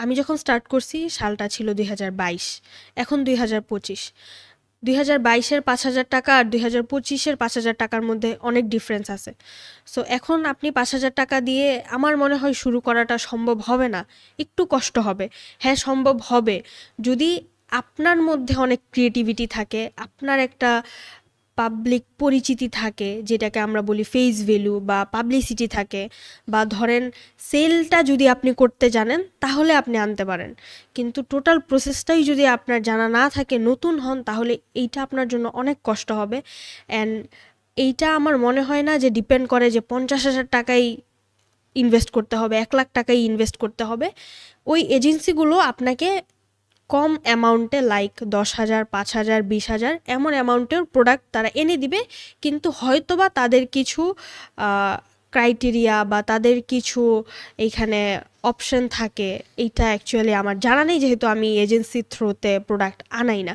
আমি যখন স্টার্ট করছি সালটা ছিল 2022, এখন 2025। 2022-এর 5,000 টাকা আর 2025-এর 5,000 টাকার মধ্যে অনেক ডিফারেন্স আছে। সো এখন আপনি 5,000 টাকা দিয়ে আমার মনে হয় শুরু করাটা সম্ভব হবে না, একটু কষ্ট হবে। হ্যাঁ, সম্ভব হবে যদি আপনার মধ্যে অনেক ক্রিয়েটিভিটি থাকে, আপনার একটা পাবলিক পরিচিতি থাকে, যেটাকে আমরা বলি ফেস ভ্যালু বা পাবলিসিটি থাকে, বা ধরেন সেলটা যদি আপনি করতে জানেন তাহলে আপনি আনতে পারেন। কিন্তু টোটাল প্রসেসটাই যদি আপনার জানা না থাকে, নতুন হন, তাহলে এইটা আপনার জন্য অনেক কষ্ট হবে। অ্যান্ড এইটা আমার মনে হয় না যে ডিপেন্ড করে যে 50,000 টাকাই ইনভেস্ট করতে হবে, 1 লাখ টাকাই ইনভেস্ট করতে হবে। ওই এজেন্সিগুলো আপনাকে কম অ্যামাউন্টে, লাইক 10,000, 5,000, 20,000 এমন অ্যামাউন্টের প্রোডাক্ট তারা এনে দিবে। কিন্তু হয়তোবা তাদের কিছু ক্রাইটেরিয়া বা তাদের কিছু এইখানে অপশন থাকে। এইটা অ্যাকচুয়ালি আমার জানা নেই, যেহেতু আমি এজেন্সির থ্রুতে প্রোডাক্ট আনাই না।